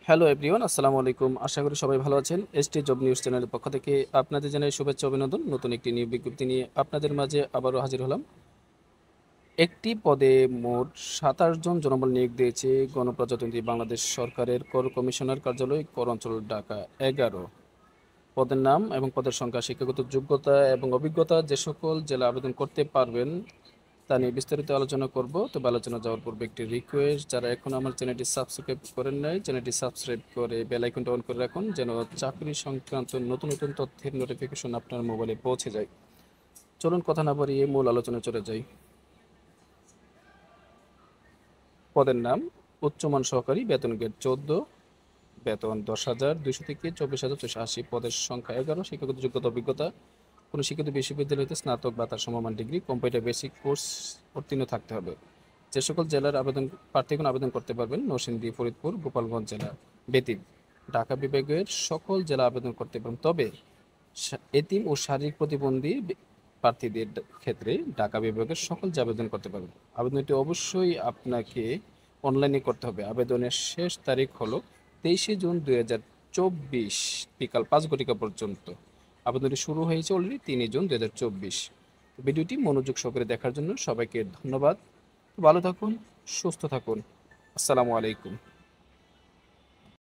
Hello everyone, আসসালামু আলাইকুম। আশা করি সবাই ভালো আছেন। এসটি জব নিউজ চ্যানেলের পক্ষ থেকে আপনাদের জানাই শুভেচ্ছা অভিনন্দন। নতুন একটি নিয়োগ বিজ্ঞপ্তি নিয়ে আপনাদের মাঝে আবারও হাজির হলাম। একটি পদে মোট ২৭ জন জনবল নিয়োগ দিয়েছে গণপ্রজাতন্ত্রী বাংলাদেশ সরকারের কর কমিশনার কার্যালয়, কর অঞ্চল, ঢাকা ১১। পদের নাম এবং পদের সংখ্যা, শিক্ষাগত যোগ্যতা এবং অভিজ্ঞতা, যে সকল জেলা আবেদন করতে পারবেন তা নিয়ে বিস্তারিত আলোচনা করব। তবে আলোচনা যাওয়ার পূর্বে একটি রিকোয়েস্ট, যারা এখন আমার চ্যানেলটি সাবস্ক্রাইব করেন নাই, চ্যানেলটি সাবস্ক্রাইব করে বেল আইকনটা অন করে রাখুন, যেন চাকরি সংক্রান্ত নতুন নতুন তথ্যের নোটিফিকেশন আপনার মোবাইলে পৌঁছে যায়। চলুন কথা না বাড়িয়ে মূল আলোচনায় চলে যাই। পদের নাম উচ্চমান সহকারী, বেতন গ্রেড ১৪, বেতন ১০,২০০ থেকে ২৪,৪৮। পদের সংখ্যা ১১। শিক্ষাগত যোগ্যতা অভিজ্ঞতা, কোনো শিক্ষিত বিশ্ববিদ্যালয় হতে স্নাতক বা তার সমমান ডিগ্রি, কম্পিউটার বেসিক কোর্স উত্তীর্ণ থাকতে হবে। যে সকল জেলার প্রার্থীগণ আবেদন করতে পারবেন: নরসিংদী, ফরিদপুর, গোপালগঞ্জ জেলা ব্যতীত ঢাকা বিভাগের সকল জেলা আবেদন করতে পারবেন। তবে এতিম ও শারীরিক প্রতিবন্ধী প্রার্থীদের ক্ষেত্রে ঢাকা বিভাগের সকল জেলা আবেদন করতে পারবেন। আবেদনটি অবশ্যই আপনাকে অনলাইনে করতে হবে। আবেদনের শেষ তারিখ হলো ২৩শে জুন ২০২৪ বিকাল ৫ ঘটিকা পর্যন্ত। আবেদনটি শুরু হয়েছে অলরেডি ৩ই জুন ২০২৪। ভিডিওটি মনোযোগ সহকারে দেখার জন্য সবাইকে ধন্যবাদ। ভালো থাকুন, সুস্থ থাকুন। আসসালামু আলাইকুম।